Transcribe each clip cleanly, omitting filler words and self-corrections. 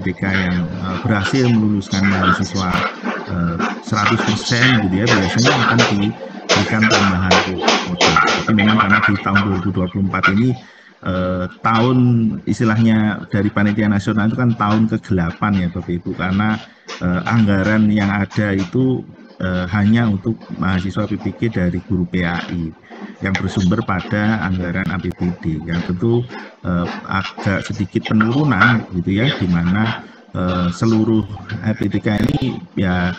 APTK yang berhasil meluluskan mahasiswa 100% gitu ya, biasanya akan diberikan tambahan kuota. Tapi memang karena di tahun 2024 ini tahun istilahnya dari Panitia Nasional itu kan tahun ke-8 ya Bapak Ibu, karena anggaran yang ada itu hanya untuk mahasiswa PPG dari guru PAI yang bersumber pada anggaran APBD, yang tentu agak sedikit penurunan gitu ya, di mana seluruh APTK ini ya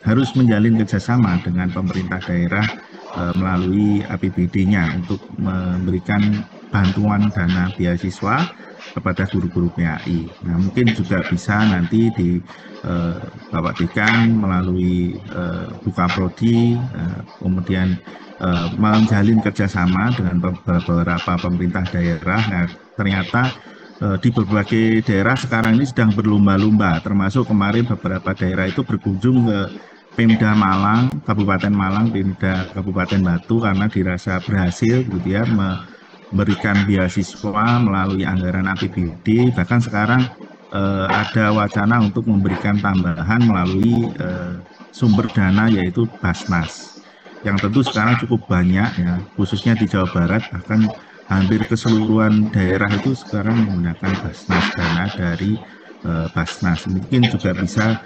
harus menjalin kerjasama dengan pemerintah daerah melalui APBD-nya untuk memberikan bantuan dana beasiswa kepada guru-guru PAI. Nah, mungkin juga bisa nanti di Bapak Dekan melalui Bukaprodi, kemudian menjalin kerjasama dengan beberapa pemerintah daerah. Nah, ternyata di berbagai daerah sekarang ini sedang berlomba-lomba, termasuk kemarin beberapa daerah itu berkunjung ke Pemda Malang, Kabupaten Malang, Pemda Kabupaten Batu, karena dirasa berhasil gitu ya memberikan beasiswa melalui anggaran APBD. Bahkan sekarang ada wacana untuk memberikan tambahan melalui sumber dana, yaitu Basnas, yang tentu sekarang cukup banyak ya, khususnya di Jawa Barat, bahkan hampir keseluruhan daerah itu sekarang menggunakan Basnas, dana dari Basnas. Mungkin juga bisa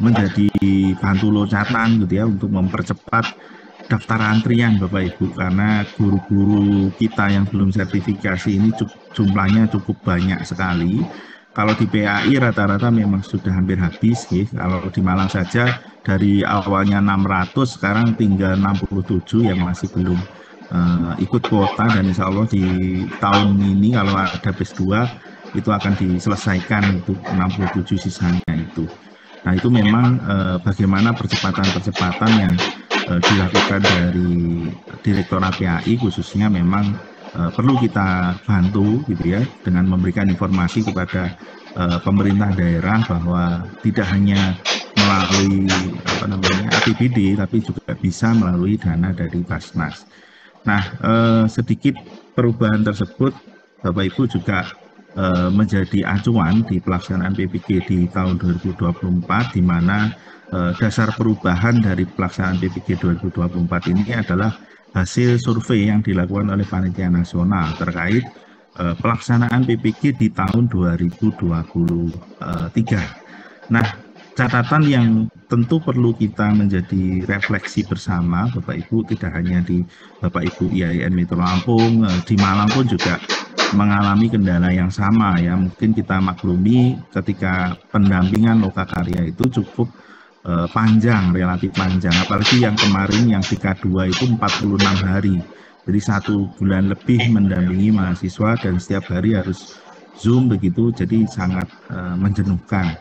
menjadi bantu loncatan gitu ya untuk mempercepat daftar antrian Bapak Ibu, karena guru-guru kita yang belum sertifikasi ini jumlahnya cukup banyak sekali. Kalau di PAI rata-rata memang sudah hampir habis ya. Kalau di Malang saja dari awalnya 600 sekarang tinggal 67 yang masih belum ikut kuota, dan insya Allah di tahun ini kalau ada PES 2 itu akan diselesaikan untuk 67 sisanya itu. Nah, itu memang bagaimana percepatan-percepatan yang dilakukan dari Direktorat PAI khususnya memang perlu kita bantu gitu ya, dengan memberikan informasi kepada pemerintah daerah bahwa tidak hanya melalui APBD tapi juga bisa melalui dana dari Basnas. Nah, sedikit perubahan tersebut Bapak Ibu juga menjadi acuan di pelaksanaan PPG di tahun 2024, di mana dasar perubahan dari pelaksanaan PPG 2024 ini adalah hasil survei yang dilakukan oleh Panitia Nasional terkait pelaksanaan PPG di tahun 2023. Nah, catatan yang tentu perlu kita menjadi refleksi bersama Bapak Ibu, tidak hanya di Bapak Ibu IAIN Metro Lampung, di Malang pun juga mengalami kendala yang sama ya. Mungkin kita maklumi ketika pendampingan lokakarya itu cukup panjang, relatif panjang, apalagi yang kemarin yang TK2 itu 46 hari, jadi 1 bulan lebih mendampingi mahasiswa dan setiap hari harus Zoom begitu, jadi sangat menjenuhkan.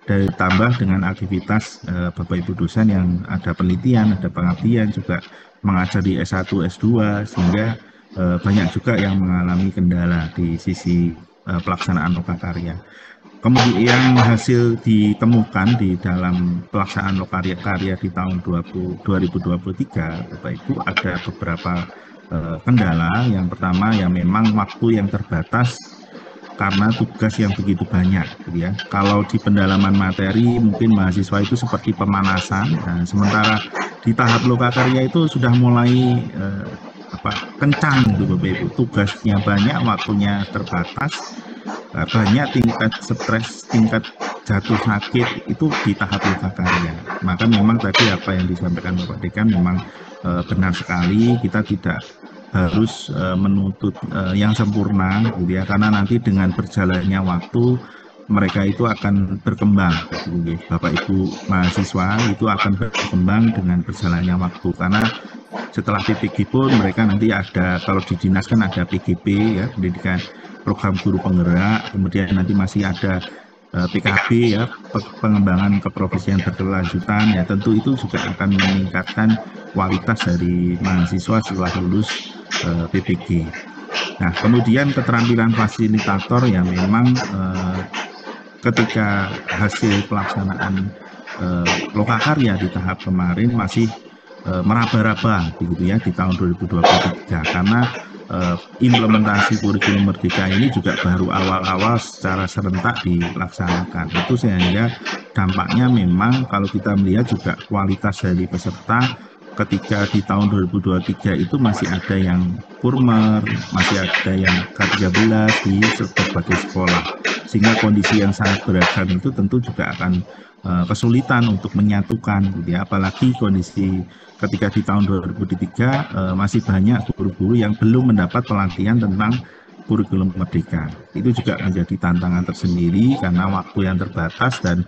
Ditambah dengan aktivitas Bapak Ibu dosen yang ada penelitian, ada pengabdian, juga mengajar di S1, S2, sehingga banyak juga yang mengalami kendala di sisi pelaksanaan lokakarya. Kemudian hasil ditemukan di dalam pelaksanaan lokakarya di tahun 2023, Bapak Ibu, ada beberapa kendala. Yang pertama ya memang waktu yang terbatas karena tugas yang begitu banyak gitu ya. Kalau di pendalaman materi mungkin mahasiswa itu seperti pemanasan, nah, sementara di tahap lokakarya itu sudah mulai kencang gitu Bapak Ibu, tugasnya banyak, waktunya terbatas, banyak tingkat stres, tingkat jatuh sakit itu di tahap lokakarya. Maka memang tadi apa yang disampaikan Bapak Dekan memang benar sekali, kita tidak harus menuntut yang sempurna gitu ya, karena nanti dengan berjalannya waktu mereka itu akan berkembang gitu, Bapak Ibu mahasiswa itu akan berkembang dengan berjalannya waktu, karena setelah PPG pun mereka nanti ada, kalau di dinas kan ada PGP ya, pendidikan program guru penggerak, kemudian nanti masih ada PKB ya, pengembangan keprofesian berkelanjutan ya, tentu itu juga akan meningkatkan kualitas dari mahasiswa setelah lulus PPG. Nah, kemudian keterampilan fasilitator yang memang ketika hasil pelaksanaan lokakarya di tahap kemarin masih meraba-raba begitu ya di tahun 2023, karena implementasi kurikulum Merdeka ini juga baru awal-awal secara serentak dilaksanakan. Itu sehingga dampaknya memang kalau kita melihat juga kualitas dari peserta ketika di tahun 2023 itu masih ada yang kurmer, masih ada yang K13 di berbagai sekolah. Sehingga kondisi yang sangat beragam itu tentu juga akan kesulitan untuk menyatukan, gitu ya. Apalagi kondisi ketika di tahun 2023 masih banyak guru-guru yang belum mendapat pelatihan tentang kurikulum Merdeka. Itu juga menjadi tantangan tersendiri karena waktu yang terbatas dan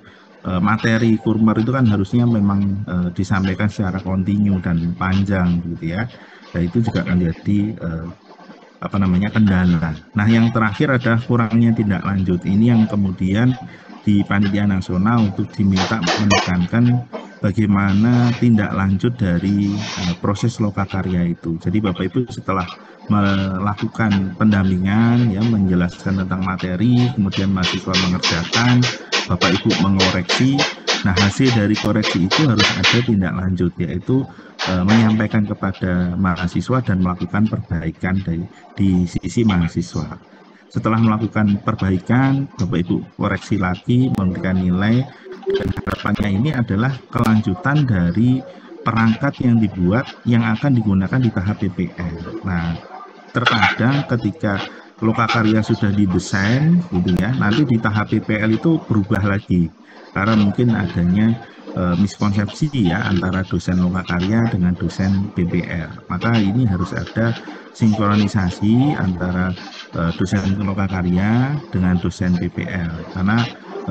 materi kurmer itu kan harusnya memang disampaikan secara kontinu dan panjang, gitu ya. Dan itu juga menjadi kendala. Nah, yang terakhir adalah kurangnya tindak lanjut. Ini yang kemudian di panitia nasional untuk diminta menekankan bagaimana tindak lanjut dari proses lokakarya itu. Jadi Bapak Ibu setelah melakukan pendampingan, ya, menjelaskan tentang materi, kemudian mahasiswa mengerjakan, Bapak Ibu mengoreksi. Nah, hasil dari koreksi itu harus ada tindak lanjut, yaitu menyampaikan kepada mahasiswa dan melakukan perbaikan di sisi mahasiswa. Setelah melakukan perbaikan, Bapak Ibu koreksi lagi, memberikan nilai, dan harapannya ini adalah kelanjutan dari perangkat yang dibuat yang akan digunakan di tahap PPL. Nah, terkadang ketika lokakarya sudah didesain, gitu ya, nanti di tahap PPL itu berubah lagi karena mungkin adanya miskonsepsi, ya, antara dosen lokakarya dengan dosen PPL. Maka ini harus ada sinkronisasi antara dosen lokakarya dengan dosen PPL, karena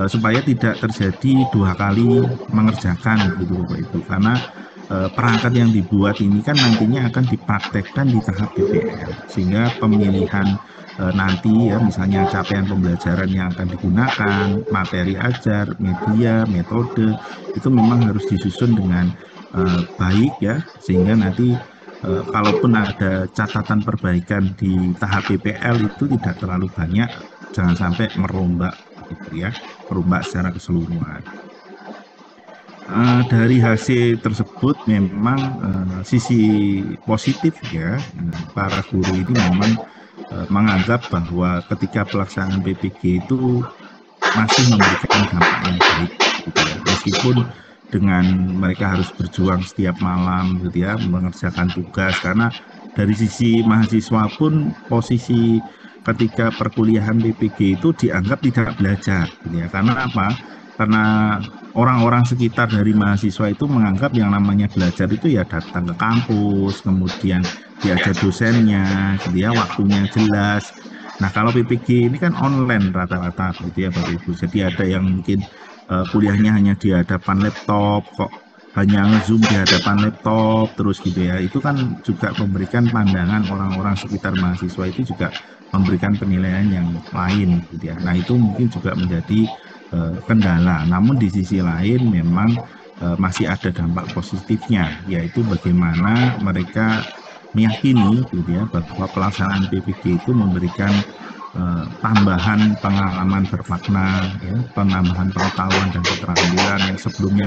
supaya tidak terjadi dua kali mengerjakan, gitu Bapak Ibu, karena perangkat yang dibuat ini kan nantinya akan dipraktekkan di tahap PPL, sehingga pemilihan nanti, ya, misalnya capaian pembelajaran yang akan digunakan, materi ajar, media, metode, itu memang harus disusun dengan baik, ya, sehingga nanti kalaupun ada catatan perbaikan di tahap PPL itu tidak terlalu banyak, jangan sampai merombak, gitu ya, merombak secara keseluruhan. Dari hasil tersebut memang sisi positif, ya, para guru ini memang menganggap bahwa ketika pelaksanaan PPG itu masih memberikan dampak yang baik, gitu ya. Meskipun dengan mereka harus berjuang setiap malam, gitu ya, mengerjakan tugas, karena dari sisi mahasiswa pun posisi ketika perkuliahan PPG itu dianggap tidak belajar, gitu ya. Karena apa? Karena orang-orang sekitar dari mahasiswa itu menganggap yang namanya belajar itu ya datang ke kampus, kemudian diajar dosennya, gitu ya, waktunya jelas. Nah, kalau PPG ini kan online rata-rata, gitu ya Bapak Ibu. Jadi ada yang mungkin kuliahnya hanya di hadapan laptop, kok hanya nge-zoom di hadapan laptop terus, gitu ya. Itu kan juga memberikan pandangan orang-orang sekitar mahasiswa itu juga memberikan penilaian yang lain, gitu ya. Nah, itu mungkin juga menjadi kendala. Namun di sisi lain memang masih ada dampak positifnya, yaitu bagaimana mereka meyakini, gitu ya, bahwa pelaksanaan PPG itu memberikan tambahan pengalaman bermakna, ya, penambahan pengetahuan dan keterampilan yang sebelumnya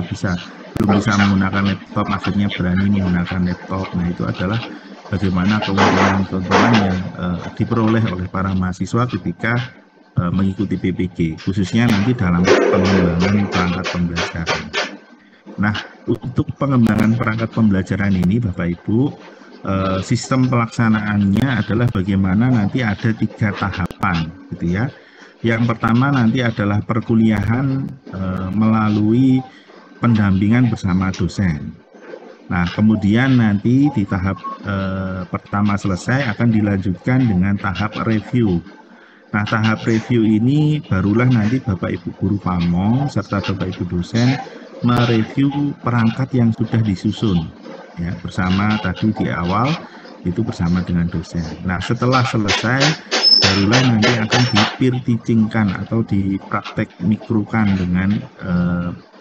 belum bisa menggunakan laptop, akhirnya berani menggunakan laptop. Nah, itu adalah bagaimana keuntungan-keuntungan yang diperoleh oleh para mahasiswa ketika mengikuti PPG, khususnya nanti dalam pengembangan perangkat pembelajaran. Nah, untuk pengembangan perangkat pembelajaran ini, Bapak Ibu, sistem pelaksanaannya adalah bagaimana nanti ada 3 tahapan, gitu ya. Yang pertama nanti adalah perkuliahan melalui pendampingan bersama dosen. Nah, kemudian nanti di tahap pertama selesai akan dilanjutkan dengan tahap review. Nah, tahap review ini barulah nanti Bapak Ibu guru pamong serta Bapak Ibu dosen mereview perangkat yang sudah disusun, ya, bersama tadi di awal itu bersama dengan dosen. Nah, setelah selesai barulah nanti akan di-peer teaching-kan atau dipraktek mikrokan dengan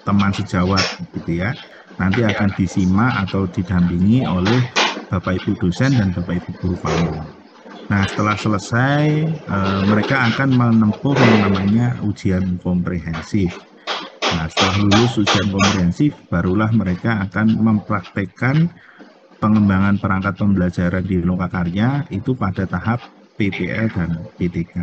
teman sejawat, gitu ya. Nanti akan disimak atau didampingi oleh Bapak Ibu dosen dan Bapak Ibu guru pamong. Nah, setelah selesai mereka akan menempuh yang namanya ujian komprehensif. Nah, setelah lulus ujian komprehensif barulah mereka akan mempraktekkan pengembangan perangkat pembelajaran di Lokakarya itu pada tahap PPL dan PTK.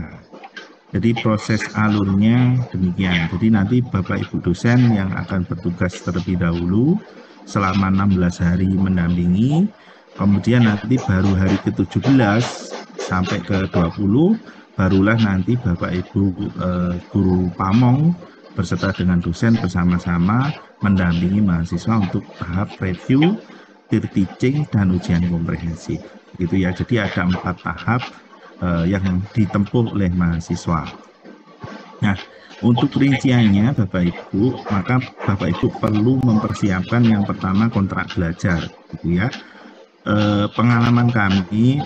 Jadi proses alurnya demikian. Jadi nanti Bapak Ibu dosen yang akan bertugas terlebih dahulu selama 16 hari mendampingi, kemudian nanti baru hari ke-17 sampai ke-20 barulah nanti Bapak Ibu guru pamong berserta dengan dosen bersama-sama mendampingi mahasiswa untuk tahap review, peer teaching, dan ujian komprehensif. Gitu ya. Jadi ada 4 tahap yang ditempuh oleh mahasiswa. Nah, untuk rinciannya Bapak Ibu, maka Bapak Ibu perlu mempersiapkan yang pertama kontrak belajar, gitu ya. Pengalaman kami,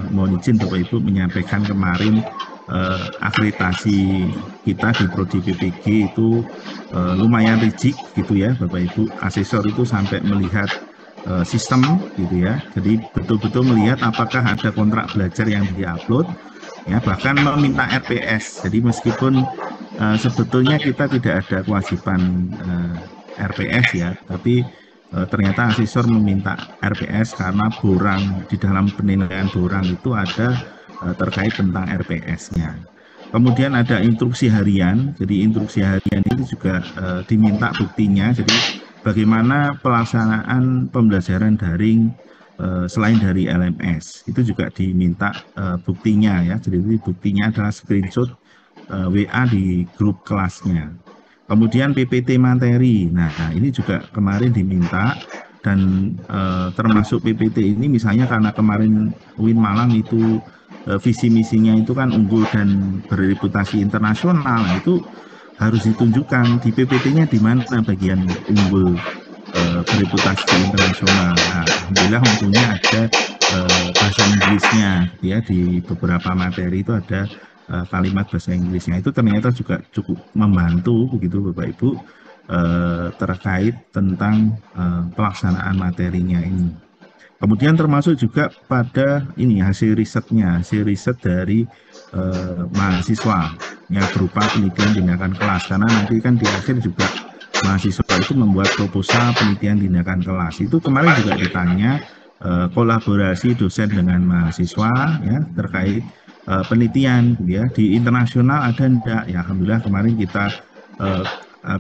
mohon izin Bapak Ibu menyampaikan kemarin akreditasi kita di Prodi PPG itu lumayan rigid, gitu ya Bapak Ibu. Asesor itu sampai melihat sistem gitu ya, jadi betul-betul melihat apakah ada kontrak belajar yang diupload ya, bahkan meminta RPS. Jadi meskipun sebetulnya kita tidak ada kewajiban RPS ya, tapi ternyata asesor meminta RPS karena borang di dalam penilaian borang itu ada terkait tentang RPS-nya. Kemudian ada instruksi harian, jadi instruksi harian itu juga diminta buktinya, jadi bagaimana pelaksanaan pembelajaran daring selain dari LMS, itu juga diminta buktinya ya. Jadi buktinya adalah screenshot WA di grup kelasnya. Kemudian PPT materi, nah ini juga kemarin diminta, dan termasuk PPT ini misalnya karena kemarin UIN Malang itu visi misinya itu kan unggul dan berreputasi internasional, itu harus ditunjukkan di PPT-nya di mana bagian unggul berreputasi internasional. Nah, alhamdulillah untungnya ada bahasa Inggrisnya ya, di beberapa materi itu ada kalimat bahasa Inggrisnya, itu ternyata juga cukup membantu begitu Bapak Ibu terkait tentang pelaksanaan materinya ini. Kemudian termasuk juga pada ini hasil risetnya, hasil riset dari mahasiswa yang berupa penelitian tindakan kelas, karena nanti kan di akhir juga mahasiswa itu membuat proposal penelitian tindakan kelas. Itu kemarin juga ditanya kolaborasi dosen dengan mahasiswa ya terkait penelitian ya, di internasional ada enggak ya. Alhamdulillah kemarin kita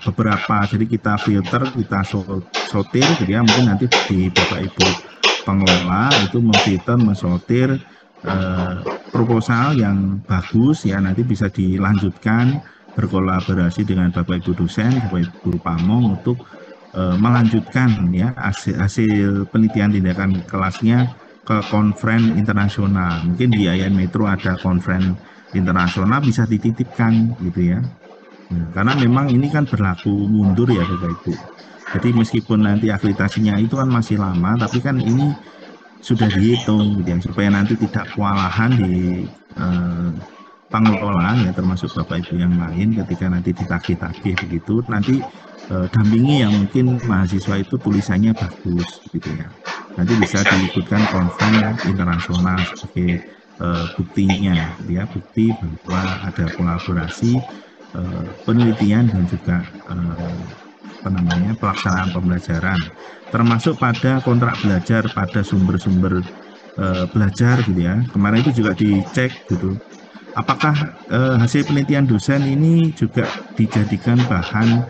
beberapa, jadi kita filter, kita sortir gitu ya, mungkin nanti di Bapak Ibu pengelola itu memfilter, mensortir proposal yang bagus ya, nanti bisa dilanjutkan berkolaborasi dengan Bapak Ibu dosen, Bapak Ibu guru pamong untuk melanjutkan ya hasil penelitian tindakan kelasnya ke konferen internasional. Mungkin di IAIN Metro ada konferen internasional, bisa dititipkan gitu ya. Karena memang ini kan berlaku mundur ya Bapak Ibu. Jadi meskipun nanti akreditasinya itu kan masih lama, tapi kan ini sudah dihitung gitu ya, supaya nanti tidak kewalahan di pengelola ya, termasuk Bapak Ibu yang lain ketika nanti ditagih-tagih begitu, nanti dampingi yang mungkin mahasiswa itu tulisannya bagus gitu ya. Nanti bisa diikutkan konferen internasional sebagai buktinya ya, bukti bahwa ada kolaborasi penelitian dan juga pelaksanaan pembelajaran, termasuk pada kontrak belajar, pada sumber-sumber belajar gitu ya. Kemarin itu juga dicek gitu, apakah hasil penelitian dosen ini juga dijadikan bahan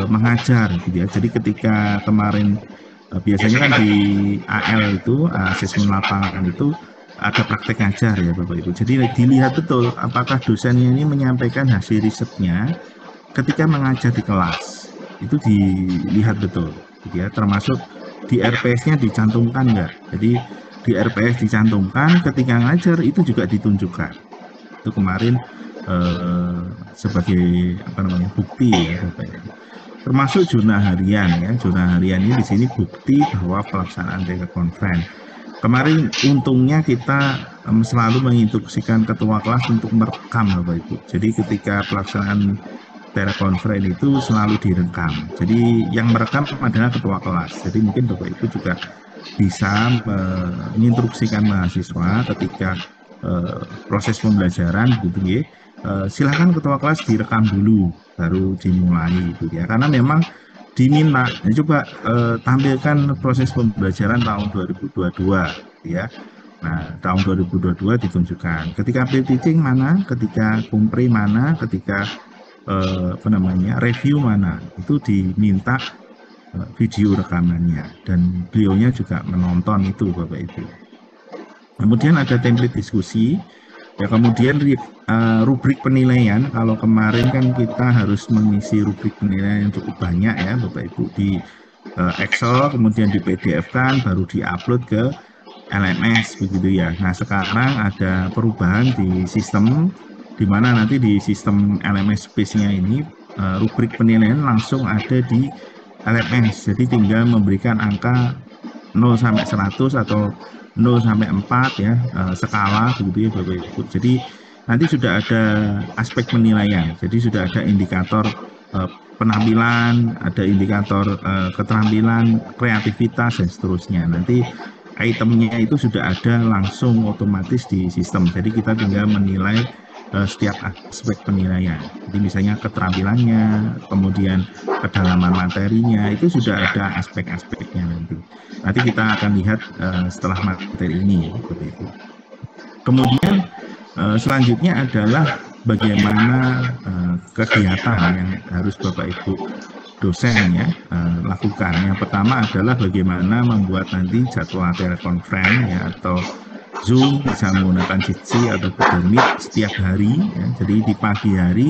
mengajar gitu ya. Jadi ketika kemarin biasanya kan di AL itu asesmen lapangan itu ada praktek ngajar ya Bapak Ibu. Jadi dilihat betul apakah dosennya ini menyampaikan hasil risetnya ketika mengajar di kelas. Itu dilihat betul gitu ya, termasuk di RPS-nya dicantumkan enggak. Jadi di RPS dicantumkan, ketika ngajar itu juga ditunjukkan. Itu kemarin sebagai bukti ya Bapak Ibu. Termasuk zona harian ya. Zona harian ini di sini bukti bahwa pelaksanaan telekonferensi. Kemarin untungnya kita selalu menginstruksikan ketua kelas untuk merekam Bapak Ibu. Jadi ketika pelaksanaan telekonferensi itu selalu direkam. Jadi yang merekam adalah ketua kelas. Jadi mungkin Bapak Ibu juga bisa menginstruksikan mahasiswa ketika proses pembelajaran gitu ya. Silakan ketua kelas direkam dulu baru dimulai gitu ya. Karena memang diminta coba tampilkan proses pembelajaran tahun 2022 ya. Nah, tahun 2022 ditunjukkan. Ketika pre-teaching mana, ketika kumpre mana, ketika review mana, itu diminta video rekamannya dan beliaunya juga menonton itu Bapak Ibu. Kemudian ada template diskusi. Ya, kemudian rubrik penilaian. Kalau kemarin kan kita harus mengisi rubrik penilaian yang cukup banyak ya Bapak Ibu di Excel, kemudian di PDF kan, baru diupload ke LMS begitu ya. Nah, sekarang ada perubahan di sistem, di mana nanti di sistem LMS Space-nya ini rubrik penilaian langsung ada di LMS. Jadi tinggal memberikan angka 0 sampai 100 atau 0 sampai 4 ya, skala begitu ya Bapak Ibu. Jadi nanti sudah ada aspek penilaian. Jadi sudah ada indikator penampilan, ada indikator keterampilan, kreativitas dan seterusnya. Nanti itemnya itu sudah ada langsung otomatis di sistem. Jadi kita tinggal menilai setiap aspek penilaian. Jadi misalnya keterampilannya, kemudian kedalaman materinya, itu sudah ada aspek-aspeknya nanti. Nanti kita akan lihat setelah materi ini. Kemudian selanjutnya adalah bagaimana kegiatan yang harus Bapak Ibu dosen ya lakukan. Yang pertama adalah bagaimana membuat nanti jadwal telekonferensi ya, atau Zoom, bisa menggunakan Jitsi atau Google Meet setiap hari ya. Jadi di pagi hari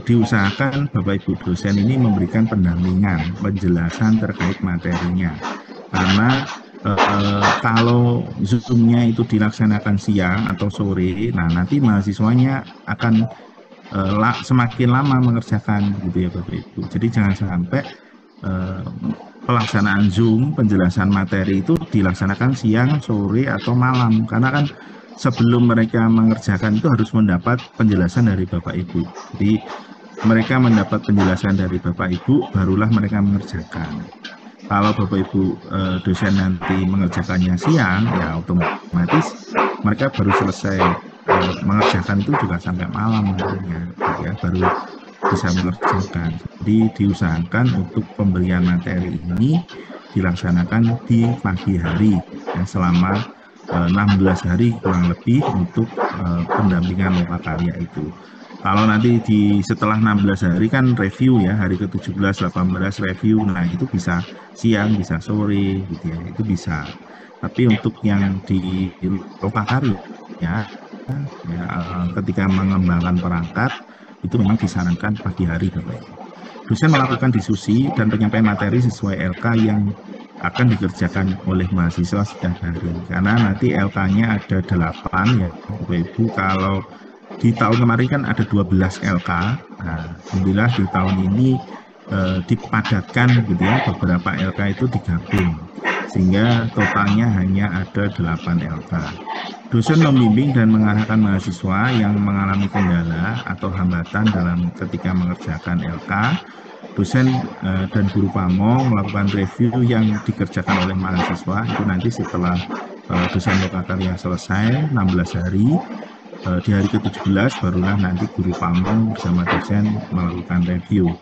diusahakan Bapak Ibu dosen ini memberikan pendampingan, penjelasan terkait materinya. Karena kalau Zoom-nya itu dilaksanakan siang atau sore, nah nanti mahasiswanya akan semakin lama mengerjakan gitu ya Bapak Ibu. Jadi jangan sampai pelaksanaan Zoom, penjelasan materi itu dilaksanakan siang, sore, atau malam. Karena kan sebelum mereka mengerjakan itu harus mendapat penjelasan dari Bapak Ibu. Jadi mereka mendapat penjelasan dari Bapak Ibu, barulah mereka mengerjakan. Kalau Bapak Ibu dosen nanti mengerjakannya siang, ya otomatis mereka baru selesai mengerjakan itu juga sampai malam nantinya, ya, baru bisa mengerjakan. Jadi diusahakan untuk pemberian materi ini dilaksanakan di pagi hari ya, selama 16 hari kurang lebih untuk pendampingan lokakarya itu. Kalau nanti setelah 16 hari kan review ya, hari ke-17, 18 review, nah itu bisa siang, bisa sore gitu ya, itu bisa. Tapi untuk yang di lokakarya ya, ketika mengembangkan perangkat itu memang disarankan pagi hari Bapak. Dosen melakukan diskusi dan penyampaian materi sesuai LK yang akan dikerjakan oleh mahasiswa setiap hari. Karena nanti LK-nya ada 8 ya Bapak Ibu. Kalau di tahun kemarin kan ada 12 LK. Nah, alhamdulillah di tahun ini dipadatkan gitu ya, beberapa LK itu digabung sehingga totalnya hanya ada 8 LK. Dosen membimbing dan mengarahkan mahasiswa yang mengalami kendala atau hambatan dalam ketika mengerjakan LK. Dosen dan guru pamong melakukan review yang dikerjakan oleh mahasiswa itu nanti setelah dosen lokakarya selesai 16 hari. Di hari ke-17 barulah nanti guru pamong bersama dosen melakukan review.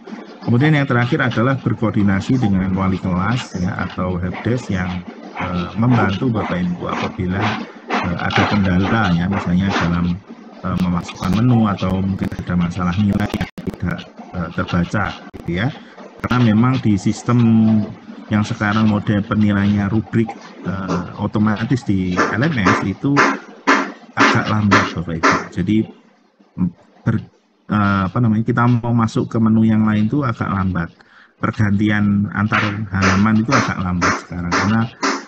Kemudian yang terakhir adalah berkoordinasi dengan wali kelas ya, atau helpdesk yang membantu Bapak Ibu apabila ada kendala ya, misalnya dalam memasukkan menu atau mungkin ada masalah nilai yang tidak terbaca gitu ya. Karena memang di sistem yang sekarang mode penilaiannya rubrik otomatis di LMS itu agak lambat Bapak Ibu. Jadi kita mau masuk ke menu yang lain itu agak lambat. Pergantian antar halaman itu agak lambat sekarang karena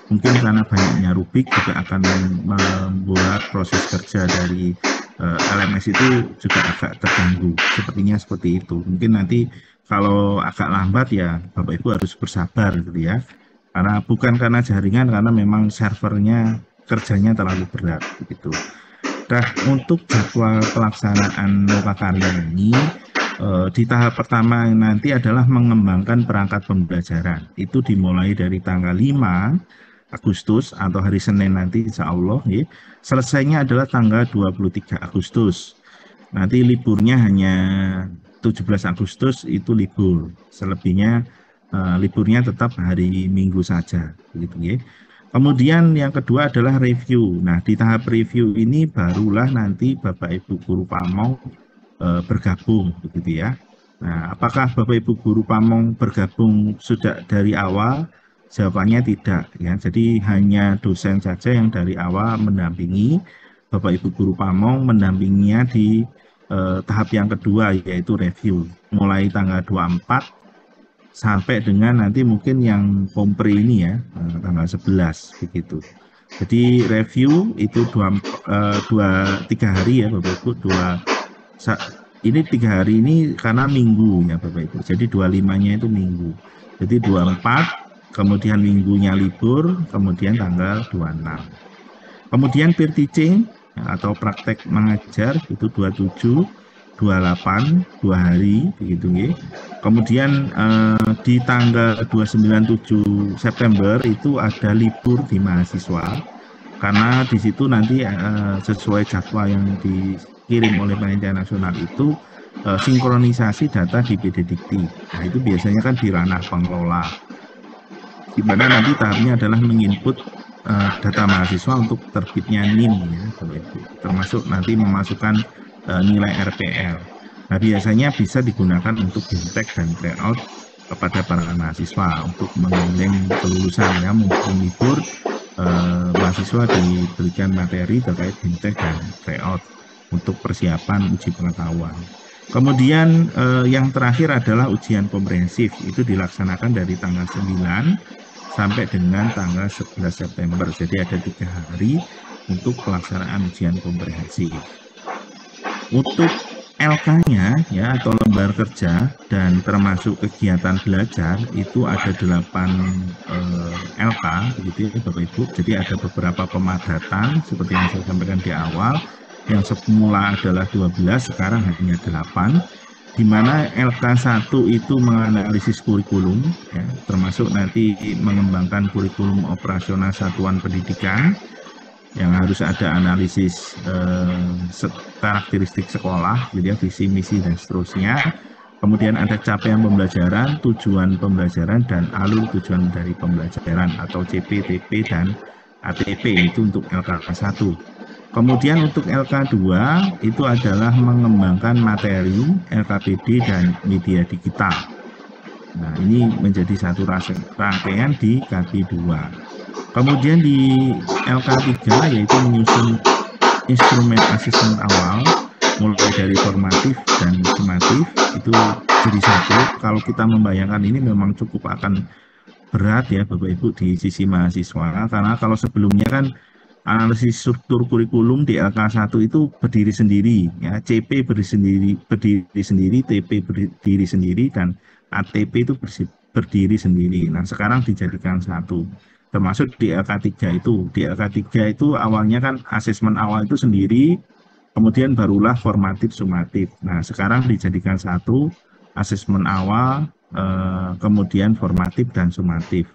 mungkin karena banyaknya rubrik juga akan membuat proses kerja dari LMS itu juga agak terganggu. Sepertinya seperti itu. Mungkin nanti kalau agak lambat ya Bapak Ibu harus bersabar gitu ya. Karena bukan karena jaringan, karena memang servernya kerjanya terlalu berat gitu. Nah, untuk jadwal pelaksanaan lokakarya ini di tahap pertama nanti adalah mengembangkan perangkat pembelajaran. Itu dimulai dari tanggal 5 Agustus atau hari Senin nanti insya Allah ya. Selesainya adalah tanggal 23 Agustus. Nanti liburnya hanya 17 Agustus itu libur, selebihnya liburnya tetap hari Minggu saja, begitu ya. Kemudian yang kedua adalah review. Nah, di tahap review ini barulah nanti Bapak Ibu guru Pamong bergabung, begitu ya. Nah, apakah Bapak Ibu guru Pamong bergabung sudah dari awal? Jawabannya tidak, ya. Jadi hanya dosen saja yang dari awal mendampingi. Bapak Ibu guru Pamong mendampinginya di tahap yang kedua, yaitu review, mulai tanggal 24 sampai dengan nanti mungkin yang kompre ini ya, tanggal 11 begitu. Jadi review itu 3 hari ya Bapak Ibu, ini 3 hari ini karena minggu ya Bapak Ibu. Jadi 25-nya itu minggu. Jadi 24, kemudian minggunya libur, kemudian tanggal 26. Kemudian peer teaching atau praktek mengajar itu 27, 28, 2 hari begitu ya. Kemudian di tanggal 29-7 September itu ada libur di mahasiswa karena di situ nanti sesuai jadwal yang dikirim oleh Panitia Nasional itu sinkronisasi data di PD Dikti. Nah, itu biasanya kan di ranah pengelola, di mana nanti tahapnya adalah menginput data mahasiswa untuk terbitnya NIM ya, termasuk nanti memasukkan nilai RPL. Nah, biasanya bisa digunakan untuk bintek dan tryout kepada para mahasiswa untuk menilai kelulusan ya, mumpung libur mahasiswa diberikan materi terkait bintek dan tryout untuk persiapan uji pengetahuan. Kemudian yang terakhir adalah ujian komprehensif, itu dilaksanakan dari tanggal 9 sampai dengan tanggal 11 September. Jadi ada 3 hari untuk pelaksanaan ujian komprehensif. Untuk LK-nya ya atau lembar kerja dan termasuk kegiatan belajar itu ada 8 LK begitu ya Bapak Ibu. Jadi ada beberapa pemadatan seperti yang saya sampaikan di awal, yang semula adalah 12 sekarang hanya 8, di mana LK1 itu menganalisis kurikulum ya, termasuk nanti mengembangkan kurikulum operasional satuan pendidikan yang harus ada analisis karakteristik sekolah, gitu ya, visi, misi, dan seterusnya. Kemudian ada capaian pembelajaran, tujuan pembelajaran, dan alur tujuan dari pembelajaran atau CP, TP, dan ATP itu untuk LK1. Kemudian untuk LK2 itu adalah mengembangkan materi, LKPD, dan media digital. Nah, ini menjadi satu rangkaian di KP2. Kemudian di LK3 yaitu menyusun instrumen asesmen awal mulai dari formatif dan sumatif, itu jadi satu. Kalau kita membayangkan ini memang cukup akan berat ya Bapak Ibu di sisi mahasiswa, karena kalau sebelumnya kan analisis struktur kurikulum di LK1 itu berdiri sendiri ya, CP berdiri sendiri, TP berdiri sendiri, dan ATP itu berdiri sendiri. Nah, sekarang dijadikan satu. Termasuk di LK3 itu. Di LK3 itu awalnya kan asesmen awal itu sendiri, kemudian barulah formatif sumatif. Nah, sekarang dijadikan satu, asesmen awal, kemudian formatif dan sumatif.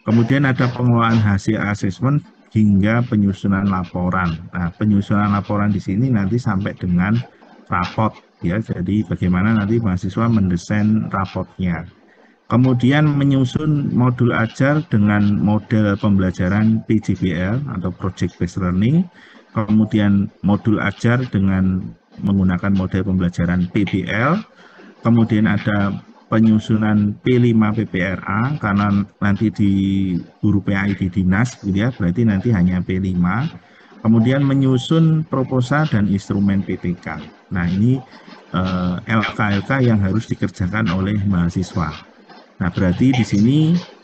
Kemudian ada pengelolaan hasil asesmen hingga penyusunan laporan. Nah, penyusunan laporan di sini nanti sampai dengan raport ya. Jadi bagaimana nanti mahasiswa mendesain raportnya. Kemudian menyusun modul ajar dengan model pembelajaran PJBL atau Project Based Learning. Kemudian modul ajar dengan menggunakan model pembelajaran PBL. Kemudian ada penyusunan P5 PPRA karena nanti di guru PAI di dinas gitu ya, berarti nanti hanya P5. Kemudian menyusun proposal dan instrumen PPK. Nah, ini LK-LK yang harus dikerjakan oleh mahasiswa. Nah, berarti di sini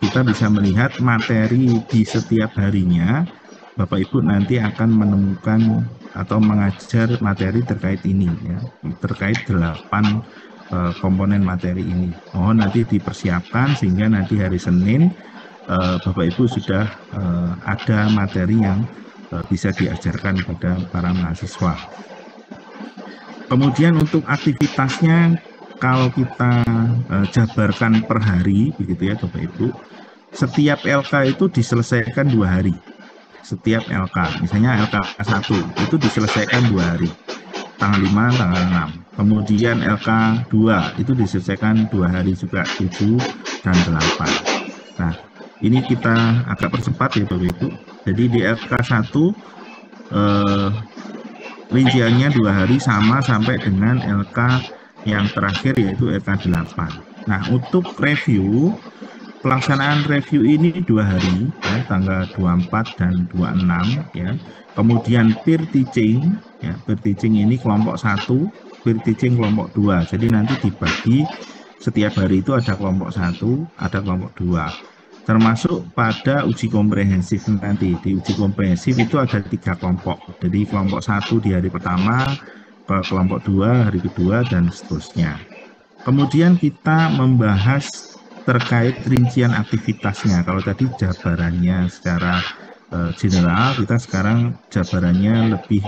kita bisa melihat materi di setiap harinya. Bapak Ibu nanti akan menemukan atau mengajar materi terkait ini ya, terkait 8 komponen materi ini. Mohon nanti dipersiapkan sehingga nanti hari Senin Bapak Ibu sudah ada materi yang bisa diajarkan kepada para mahasiswa. Kemudian untuk aktivitasnya, kalau kita jabarkan per hari, begitu ya Bapak Ibu, setiap LK itu diselesaikan 2 hari. Setiap LK, misalnya LK1 itu diselesaikan 2 hari. tanggal 5, tanggal 6. Kemudian LK 2 itu diselesaikan 2 hari juga, 7 dan 8. Nah, ini kita agak percepat ya Bapak Ibu. Jadi di LK 1 rinciannya 2 hari sama sampai dengan LK yang terakhir yaitu LK 8. Nah, untuk review, pelaksanaan review ini 2 hari, ya, tanggal 24 dan 26, ya. Kemudian peer teaching, ya, peer teaching ini kelompok 1, peer teaching kelompok 2. Jadi nanti dibagi setiap hari itu ada kelompok 1, ada kelompok 2. Termasuk pada uji komprehensif nanti. Di uji komprehensif itu ada 3 kelompok. Jadi kelompok 1 di hari pertama, ke kelompok 2 hari kedua, dan seterusnya. Kemudian kita membahas terkait rincian aktivitasnya. Kalau tadi jabarannya secara general, kita sekarang jabarannya lebih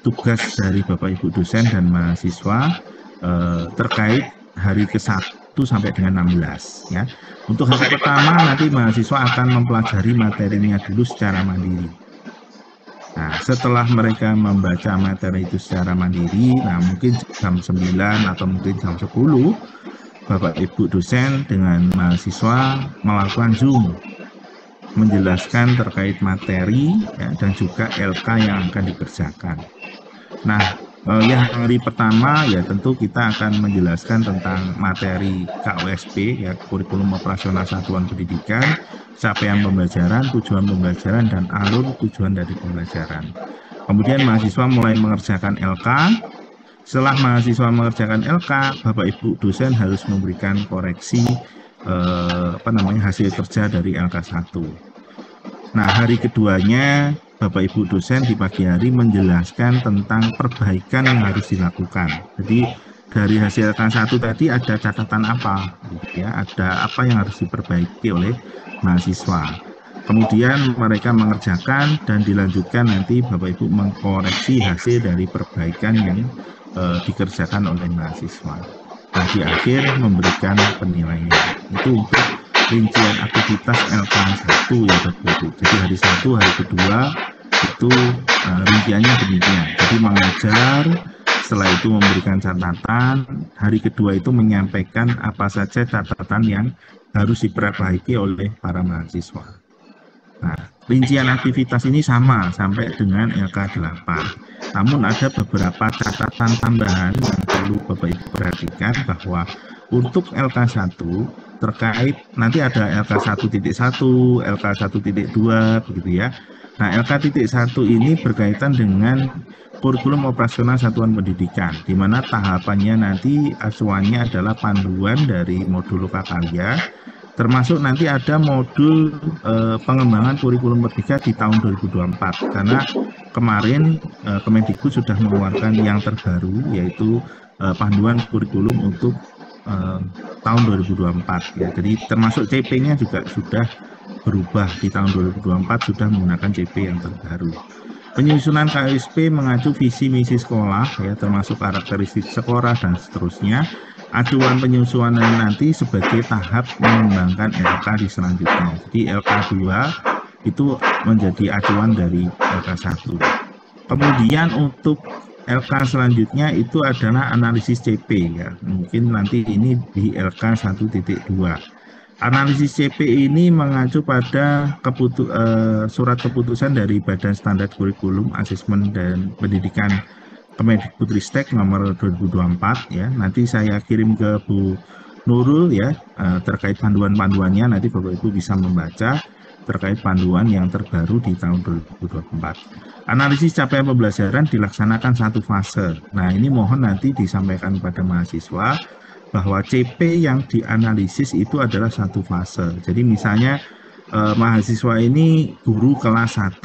tugas dari Bapak Ibu dosen dan mahasiswa terkait hari ke-1 sampai dengan 16, ya. Untuk hari pertama nanti mahasiswa akan mempelajari materinya dulu secara mandiri. Nah, setelah mereka membaca materi itu secara mandiri, nah mungkin jam 9 atau mungkin jam 10, Bapak Ibu dosen dengan mahasiswa melakukan Zoom, menjelaskan terkait materi, ya, dan juga LK yang akan dikerjakan. Nah, yang hari pertama ya tentu kita akan menjelaskan tentang materi KOSP, ya, kurikulum operasional satuan pendidikan, capaian pembelajaran, tujuan pembelajaran, dan alur tujuan dari pembelajaran. Kemudian mahasiswa mulai mengerjakan LK. Setelah mahasiswa mengerjakan LK, Bapak Ibu dosen harus memberikan koreksi hasil kerja dari LK 1. Nah, hari keduanya Bapak Ibu dosen di pagi hari menjelaskan tentang perbaikan yang harus dilakukan. Jadi dari hasil LK 1 tadi ada catatan apa, ya, ada apa yang harus diperbaiki oleh mahasiswa. Kemudian mereka mengerjakan dan dilanjutkan nanti Bapak Ibu mengkoreksi hasil dari perbaikan yang dikerjakan oleh mahasiswa. Nah, di akhir memberikan penilaian. Itu untuk rincian aktivitas LK 1 ya Bapak Ibu. Jadi hari 1, hari kedua itu rinciannya demikian. Jadi mengajar, setelah itu memberikan catatan, hari kedua itu menyampaikan apa saja catatan yang harus diperbaiki oleh para mahasiswa. Nah, rincian aktivitas ini sama sampai dengan LK 8. Namun ada beberapa catatan tambahan yang perlu Bapak Ibu perhatikan, bahwa untuk LK 1 terkait nanti ada LK 1.1, LK 1.2 begitu ya. Nah, LK.1 ini berkaitan dengan kurikulum operasional satuan pendidikan, di mana tahapannya nanti acuannya adalah panduan dari modul lokakarya, termasuk nanti ada modul pengembangan kurikulum merdeka di tahun 2024, karena kemarin Kemendikbud sudah mengeluarkan yang terbaru, yaitu panduan kurikulum untuk tahun 2024, ya. Jadi termasuk CP-nya juga sudah berubah di tahun 2024, sudah menggunakan CP yang terbaru. Penyusunan KOSP mengacu visi misi sekolah, ya, termasuk karakteristik sekolah dan seterusnya. Acuan penyusunan nanti sebagai tahap mengembangkan LK di selanjutnya. Jadi LK 2 itu menjadi acuan dari LK 1. Kemudian untuk LK selanjutnya itu adalah analisis CP, ya. Mungkin nanti ini di LK 1.2. Analisis CP ini mengacu pada surat keputusan dari Badan Standar Kurikulum, Asesmen dan Pendidikan Kemendikbudristek nomor 2024, ya. Nanti saya kirim ke Bu Nurul, ya, terkait panduan-panduannya. Nanti Bapak Ibu bisa membaca terkait panduan yang terbaru di tahun 2024. Analisis capaian pembelajaran dilaksanakan satu fase. Nah, ini mohon nanti disampaikan kepada mahasiswa bahwa CP yang dianalisis itu adalah satu fase. Jadi misalnya mahasiswa ini guru kelas 1.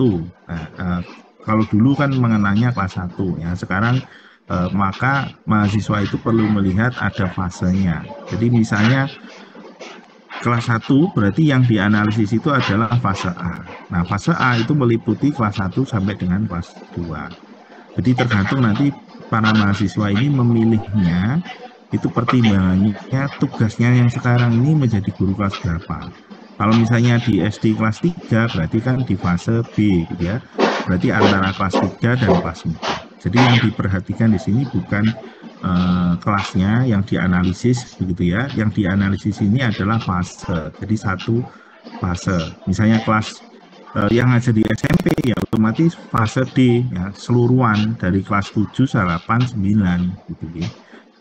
Nah, kalau dulu kan mengenanya kelas 1, ya. Sekarang maka mahasiswa itu perlu melihat ada fasenya. Jadi misalnya kelas 1 berarti yang dianalisis itu adalah fase A. Nah, fase A itu meliputi kelas 1 sampai dengan kelas 2. Jadi tergantung nanti para mahasiswa ini memilihnya, itu pertimbangannya tugasnya yang sekarang ini menjadi guru kelas berapa. Kalau misalnya di SD kelas 3 berarti kan di fase B, gitu ya. Berarti antara kelas 3 dan kelas 4. Jadi yang diperhatikan di sini bukan kelasnya yang dianalisis begitu ya. Yang dianalisis ini adalah fase. Jadi satu fase. Misalnya kelas yang ada di SMP ya otomatis fase D ya, seluruhan dari kelas 7, 8, 9 gitu ya.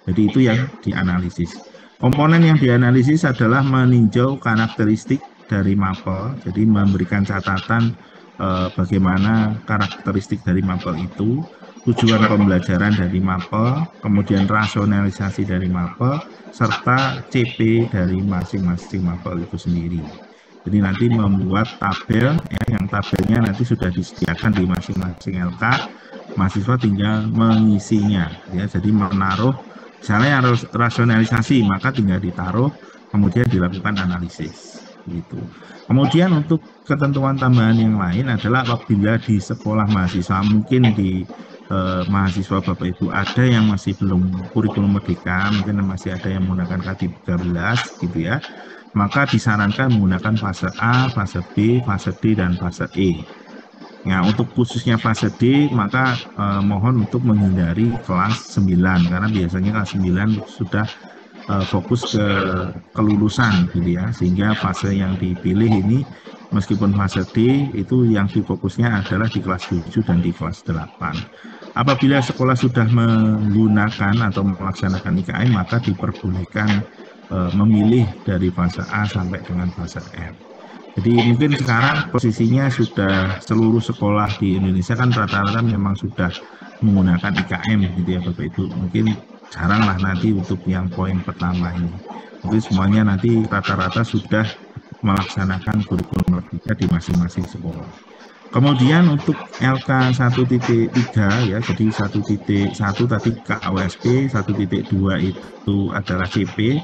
Jadi itu yang dianalisis. Komponen yang dianalisis adalah meninjau karakteristik dari mapel, jadi memberikan catatan bagaimana karakteristik dari mapel itu, tujuan pembelajaran dari mapel, kemudian rasionalisasi dari mapel, serta CP dari masing-masing mapel itu sendiri. Jadi nanti membuat tabel, ya, yang tabelnya nanti sudah disediakan di masing-masing LK, mahasiswa tinggal mengisinya, ya. Jadi menaruh, misalnya rasionalisasi, maka tinggal ditaruh, kemudian dilakukan analisis, gitu. Kemudian untuk ketentuan tambahan yang lain adalah apabila di sekolah mahasiswa, mungkin di mahasiswa Bapak Ibu ada yang masih belum kurikulum merdeka, mungkin masih ada yang menggunakan K13 gitu ya, maka disarankan menggunakan fase A, fase B, fase D, dan fase E. Nah, untuk khususnya fase D, maka mohon untuk menghindari kelas 9, karena biasanya kelas 9 sudah fokus ke kelulusan gitu ya, sehingga fase yang dipilih ini meskipun fase D itu yang difokusnya adalah di kelas 7 dan di kelas 8. Apabila sekolah sudah menggunakan atau melaksanakan IKM, maka diperbolehkan memilih dari fase A sampai dengan fase F. Jadi mungkin sekarang posisinya sudah seluruh sekolah di Indonesia kan rata-rata memang sudah menggunakan IKM gitu ya Bapak Ibu. Mungkin jarang lah nanti untuk yang poin pertama ini. Mungkin semuanya nanti rata-rata sudah melaksanakan kurikulum merdeka di masing-masing sekolah. Kemudian untuk LK 1.3 ya, jadi 1.1 tadi KWSP, 1.2 itu adalah CP,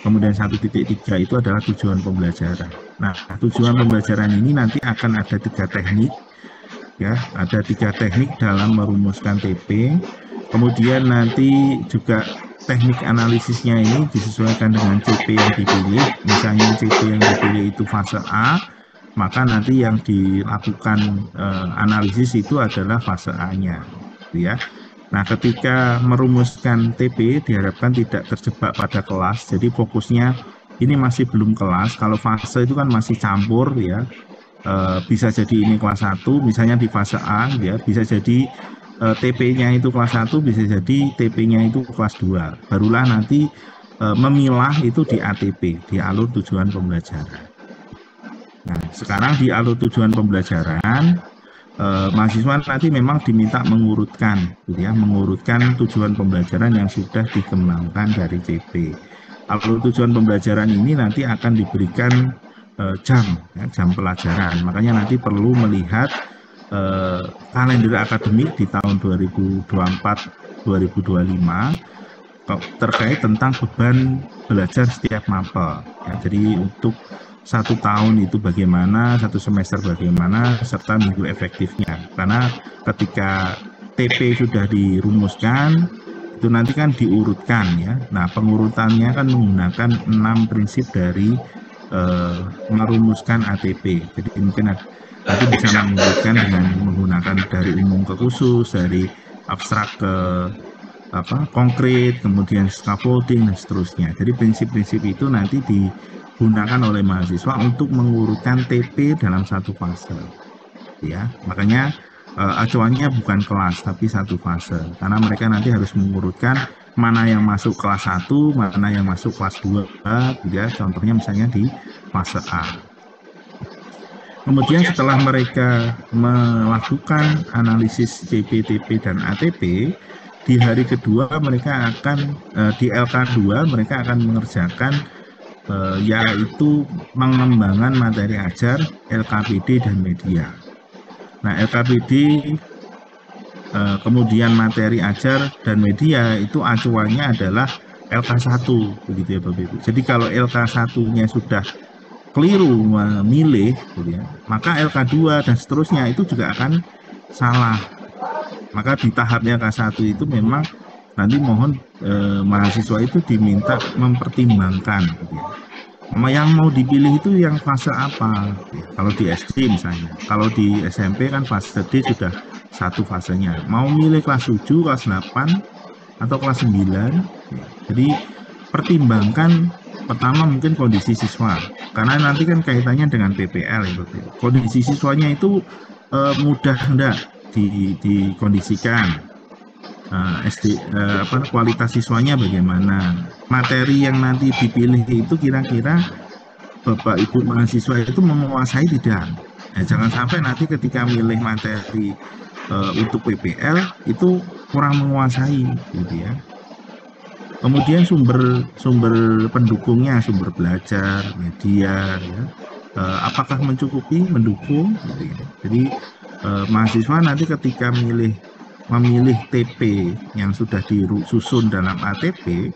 kemudian 1.3 itu adalah tujuan pembelajaran. Nah, tujuan pembelajaran ini nanti akan ada 3 teknik, ya, ada 3 teknik dalam merumuskan TP. Kemudian nanti juga teknik analisisnya ini disesuaikan dengan CP yang dipilih. Misalnya CP yang dipilih itu fase A, maka nanti yang dilakukan analisis itu adalah fase A-nya, ya. Nah, ketika merumuskan TP diharapkan tidak terjebak pada kelas, jadi fokusnya ini masih belum kelas. Kalau fase itu kan masih campur ya, bisa jadi ini kelas 1, misalnya di fase A ya, bisa jadi TP-nya itu kelas 1, bisa jadi TP-nya itu kelas 2. Barulah nanti memilah itu di ATP, di alur tujuan pembelajaran. Nah, sekarang di alur tujuan pembelajaran, mahasiswa nanti memang diminta mengurutkan, gitu ya, mengurutkan tujuan pembelajaran yang sudah dikembangkan dari CP. Alur tujuan pembelajaran ini nanti akan diberikan jam, ya, jam pelajaran. Makanya nanti perlu melihat kalender akademik di tahun 2024-2025 terkait tentang beban belajar setiap mapel. Ya, jadi untuk 1 tahun itu bagaimana, 1 semester bagaimana, serta minggu efektifnya. Karena ketika TP sudah dirumuskan, itu nanti kan diurutkan ya. Nah, pengurutannya kan menggunakan 6 prinsip dari merumuskan ATP. Jadi mungkin nanti bisa mengurutkan dengan menggunakan dari umum ke khusus, dari abstrak ke konkret, kemudian scaffolding dan seterusnya. Jadi prinsip-prinsip itu nanti digunakan oleh mahasiswa untuk mengurutkan TP dalam satu fase, ya. Makanya acuannya bukan kelas tapi satu fase, karena mereka nanti harus mengurutkan mana yang masuk kelas 1, mana yang masuk kelas 2, ya. Contohnya misalnya di fase A. Kemudian setelah mereka melakukan analisis CP, TP, dan ATP, di hari kedua mereka akan di LK2 mereka akan mengerjakan yaitu mengembangkan materi ajar, LKPD, dan media. Nah, LKPD kemudian materi ajar dan media itu acuannya adalah LK1 begitu ya Bapak Ibu. Jadi kalau LK1-nya sudah keliru memilih gitu ya, maka LK2 dan seterusnya itu juga akan salah. Maka di tahapnya K1 itu memang nanti mohon mahasiswa itu diminta mempertimbangkan gitu ya. Yang mau dipilih itu yang fase apa? Kalau di SD misalnya, kalau di SMP kan fase D sudah satu fasenya. Mau milih kelas 7, kelas 8, atau kelas 9. Jadi pertimbangkan pertama mungkin kondisi siswa. Karena nanti kan kaitannya dengan PPL itu. Kondisi siswanya itu mudah enggak dikondisikan. Kualitas siswanya bagaimana, materi yang nanti dipilih itu kira-kira Bapak Ibu mahasiswa itu menguasai tidak. Jangan sampai nanti ketika milih materi untuk PPL itu kurang menguasai gitu ya. Kemudian sumber pendukungnya, sumber belajar, media ya, apakah mencukupi, mendukung gitu ya. Jadi mahasiswa nanti ketika memilih TP yang sudah disusun dalam ATP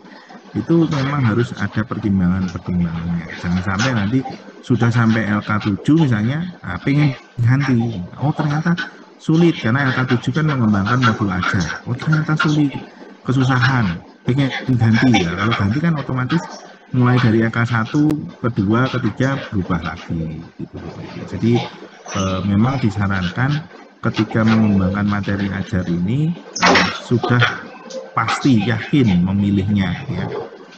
itu memang harus ada pertimbangannya. Jangan sampai nanti sudah sampai LK7 misalnya, pengen ganti, ternyata sulit karena LK7 kan mengembangkan modul ajar, ternyata sulit, kesusahan, pengen ganti ya. Kalau ganti kan otomatis mulai dari LK1, kedua, ketiga berubah lagi gitu. Jadi memang disarankan ketika mengembangkan materi ajar ini sudah pasti yakin memilihnya ya.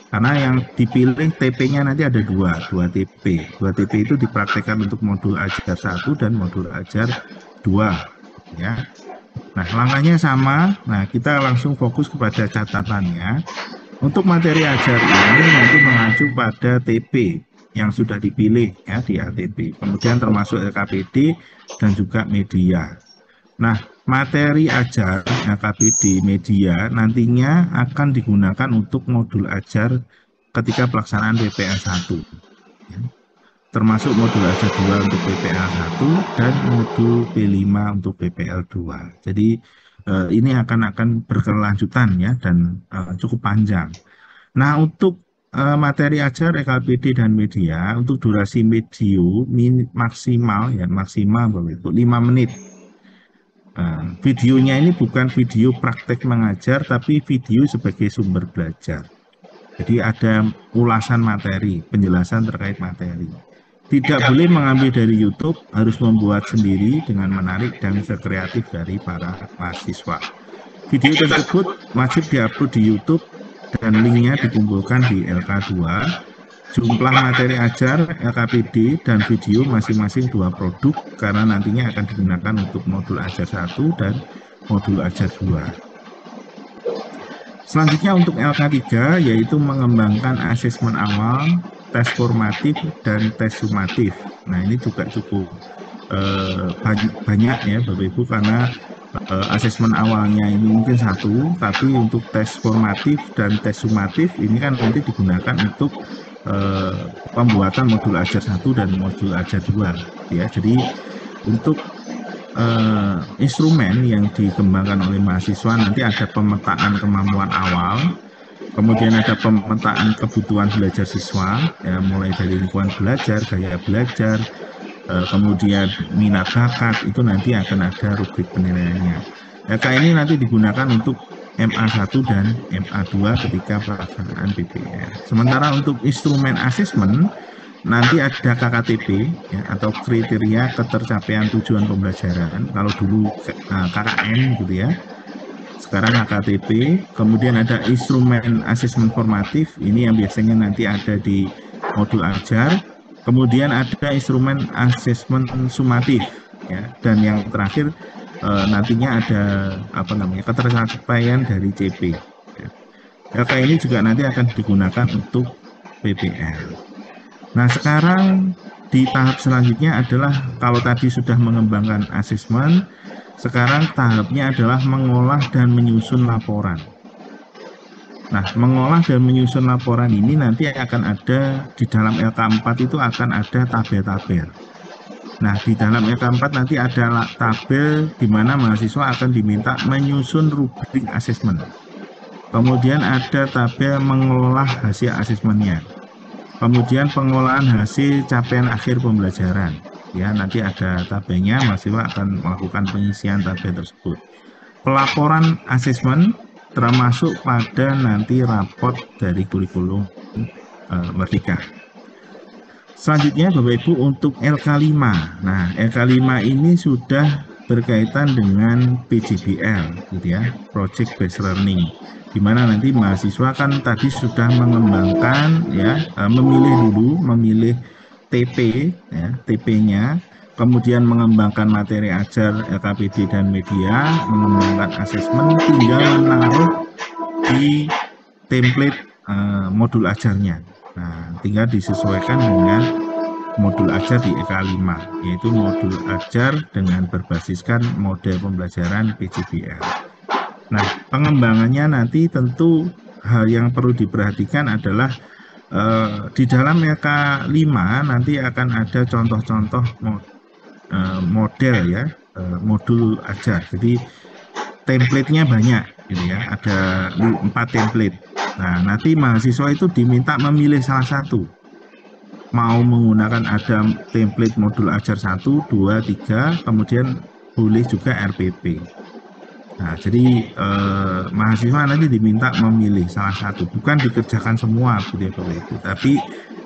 Karena yang dipilih TP-nya nanti ada dua TP. Dua TP itu dipraktekkan untuk modul ajar 1 dan modul ajar 2 ya. Nah, langkahnya sama. Nah, kita langsung fokus kepada catatannya. Untuk materi ajar ini nanti mengacu pada TP yang sudah dipilih ya di ATP. Kemudian termasuk LKPD dan juga media. Nah, materi ajar LKPD media nantinya akan digunakan untuk modul ajar ketika pelaksanaan PPL 1. Termasuk modul ajar 2 untuk PPL 1 dan modul P5 untuk PPL 2. Jadi ini akan berkelanjutan ya dan cukup panjang. Nah, untuk materi ajar LKPD dan media untuk durasi video maksimal Bapak 5 menit. Videonya ini bukan video praktek mengajar, tapi video sebagai sumber belajar. Jadi ada ulasan materi, penjelasan terkait materi. Tidak boleh mengambil dari YouTube, harus membuat sendiri dengan menarik dan kreatif dari para mahasiswa. Video tersebut wajib diupload di YouTube dan linknya dikumpulkan di LK2. Jumlah materi ajar, LKPD, dan video masing-masing 2 produk karena nantinya akan digunakan untuk modul ajar 1 dan modul ajar 2. Selanjutnya untuk LK3 yaitu mengembangkan asesmen awal, tes formatif, dan tes sumatif. Nah, ini juga cukup banyak ya Bapak Ibu karena asesmen awalnya ini mungkin 1, tapi untuk tes formatif dan tes sumatif ini kan nanti digunakan untuk pembuatan modul ajar 1 dan modul ajar 2 ya. Jadi untuk instrumen yang dikembangkan oleh mahasiswa nanti ada pemetaan kemampuan awal, kemudian ada pemetaan kebutuhan belajar siswa ya, mulai dari lingkungan belajar, gaya belajar, kemudian minat bakat, itu nanti akan ada rubrik penilaiannya. Ini nanti digunakan untuk MA1 dan MA2 ketika pelaksanaan PPL. Sementara untuk instrumen asesmen nanti ada KKTP ya, atau kriteria ketercapaian tujuan pembelajaran. Kalau dulu KKN gitu ya. Sekarang KKTP. Kemudian ada instrumen asesmen formatif. Ini yang biasanya nanti ada di modul ajar. Kemudian ada instrumen asesmen sumatif ya, dan yang terakhir nantinya ada ketercapaian dari CP. LK ini juga nanti akan digunakan untuk PPL. Nah, sekarang di tahap selanjutnya adalah kalau tadi sudah mengembangkan asesmen, sekarang tahapnya adalah mengolah dan menyusun laporan. Nah, mengolah dan menyusun laporan ini nanti akan ada di dalam LK4 itu akan ada tabel-tabel. Nah, di dalam LK4 nanti ada tabel di mana mahasiswa akan diminta menyusun rubrik asesmen. Kemudian ada tabel mengelola hasil asesmennya. Kemudian pengolahan hasil capaian akhir pembelajaran. Ya, nanti ada tabelnya, mahasiswa akan melakukan pengisian tabel tersebut. Pelaporan asesmen termasuk pada nanti raport dari kurikulum Merdeka. Selanjutnya Bapak Ibu untuk LK5. Nah, LK5 ini sudah berkaitan dengan PJBL, gitu ya, Project Based Learning, di mana nanti mahasiswa kan tadi sudah mengembangkan ya, memilih TP, ya, TP-nya, kemudian mengembangkan materi ajar LKPD dan media, mengembangkan asesmen, tinggal menaruh di template modul ajarnya. Nah, tinggal disesuaikan dengan modul ajar di EK5, yaitu modul ajar dengan berbasiskan model pembelajaran PJBL. Nah, pengembangannya nanti tentu hal yang perlu diperhatikan adalah di dalam EK5 nanti akan ada contoh-contoh model ya, modul ajar. Jadi template-nya banyak, gitu ya, ada 4 template. Nah, nanti mahasiswa itu diminta memilih salah satu. Mau menggunakan ada template modul ajar 1, 2, 3, kemudian boleh juga RPP. Nah, jadi mahasiswa nanti diminta memilih salah satu, bukan dikerjakan semua, tapi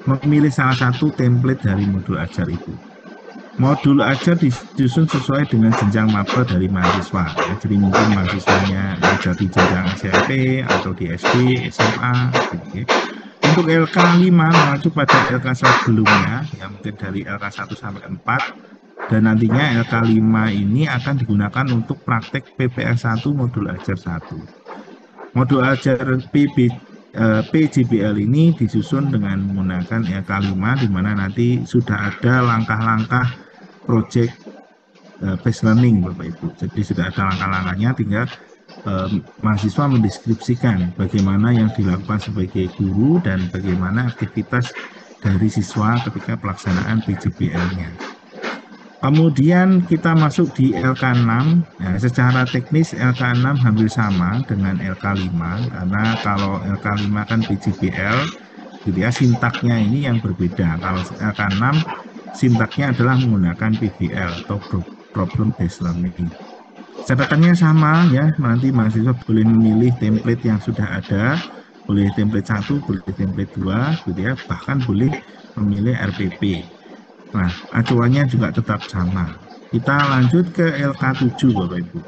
memilih salah satu template dari modul ajar itu. Modul ajar disusun sesuai dengan jenjang maba dari mahasiswa. Ya, jadi mungkin mahasiswanya belajar di jenjang SMP atau di SD, SMA. Gitu. Untuk LK5 mengacu pada LK sebelumnya, ya mungkin dari LK1 sampai 4. Dan nantinya LK5 ini akan digunakan untuk praktek PPL1 modul ajar 1. Modul ajar PJBL ini disusun dengan menggunakan LK5, di mana nanti sudah ada langkah-langkah project based learning, Bapak Ibu. Jadi sudah ada langkah-langkahnya, tinggal mahasiswa mendeskripsikan bagaimana yang dilakukan sebagai guru dan bagaimana aktivitas dari siswa ketika pelaksanaan PJBL-nya. Kemudian kita masuk di LK6. Nah, secara teknis LK6 hampir sama dengan LK5, karena kalau LK5 kan PJBL, gitu ya, sintaknya ini yang berbeda. Kalau LK6 sintaknya adalah menggunakan PBL atau Problem Based Learning. Catatannya sama ya, nanti mahasiswa boleh memilih template yang sudah ada, boleh template 1, boleh template 2, gitu ya, bahkan boleh memilih RPP. Nah, acuannya juga tetap sama. Kita lanjut ke LK7, Bapak Ibu.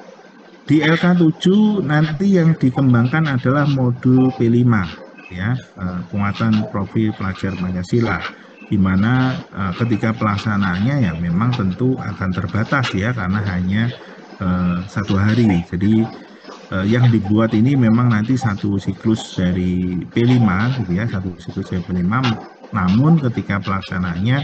Di LK7 nanti yang dikembangkan adalah modul P5, ya, penguatan profil pelajar Pancasila, di mana ketika pelaksanaannya ya memang tentu akan terbatas ya, karena hanya 1 hari. Jadi yang dibuat ini memang nanti satu siklus dari P5, gitu ya, satu siklus dari P5. Namun ketika pelaksanaannya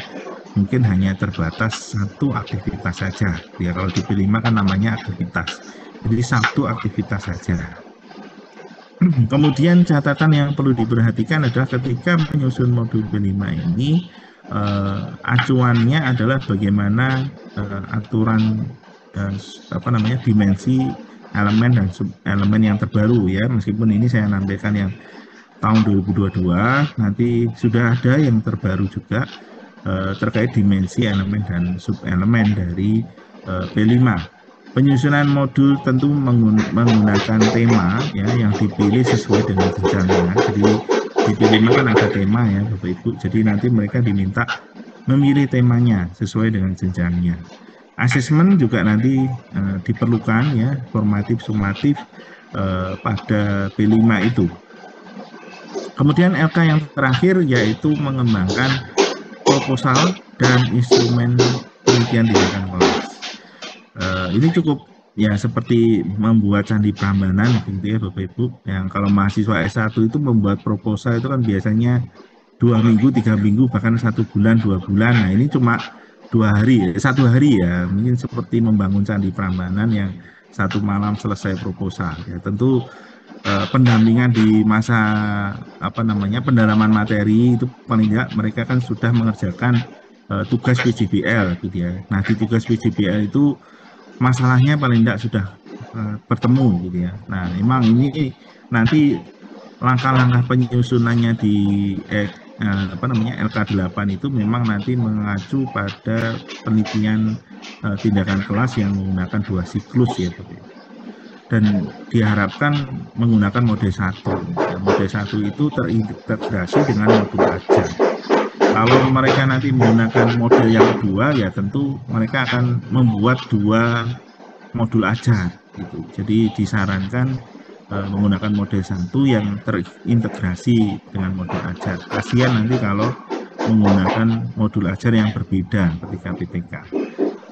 mungkin hanya terbatas satu aktivitas saja. Ya, kalau di P5 kan namanya aktivitas. Jadi satu aktivitas saja. Kemudian catatan yang perlu diperhatikan adalah ketika menyusun modul P5 ini, acuannya adalah bagaimana aturan dimensi elemen dan sub elemen yang terbaru ya. Meskipun ini saya nampilkan yang tahun 2022, nanti sudah ada yang terbaru juga terkait dimensi elemen dan sub elemen dari P5. Penyusunan modul tentu menggunakan tema ya, yang dipilih sesuai dengan jenjangnya. Jadi di P5 kan ada tema ya Bapak Ibu. Jadi nanti mereka diminta memilih temanya sesuai dengan jenjangnya. Asesmen juga nanti diperlukan ya, formatif sumatif pada P5 itu. Kemudian LK yang terakhir yaitu mengembangkan proposal dan instrumen penelitian tindakan kelas. Ini cukup ya seperti membuat candi Prambanan gitu ya Bapak Ibu. Yang kalau mahasiswa S1 itu membuat proposal itu kan biasanya 2 minggu, 3 minggu, bahkan 1 bulan, 2 bulan. Nah ini cuma 2 hari, 1 hari ya. Mungkin seperti membangun candi Prambanan yang 1 malam selesai proposal. Ya tentu pendampingan di masa pendalaman materi itu paling tidak mereka kan sudah mengerjakan tugas PJBL gitu ya. Nah di tugas PJBL itu masalahnya paling tidak sudah bertemu gitu ya. Nah memang ini nanti langkah-langkah penyusunannya di LK8 itu memang nanti mengacu pada penelitian tindakan kelas yang menggunakan 2 siklus ya Bapak Ibu. Dan diharapkan menggunakan mode 1. Ya, mode 1 itu terintegrasi dengan modul ajar. Kalau mereka nanti menggunakan model yang kedua, ya tentu mereka akan membuat 2 modul ajar gitu. Jadi disarankan menggunakan model 1 yang terintegrasi dengan modul ajar. Kasihan nanti kalau menggunakan modul ajar yang berbeda ketika PTK.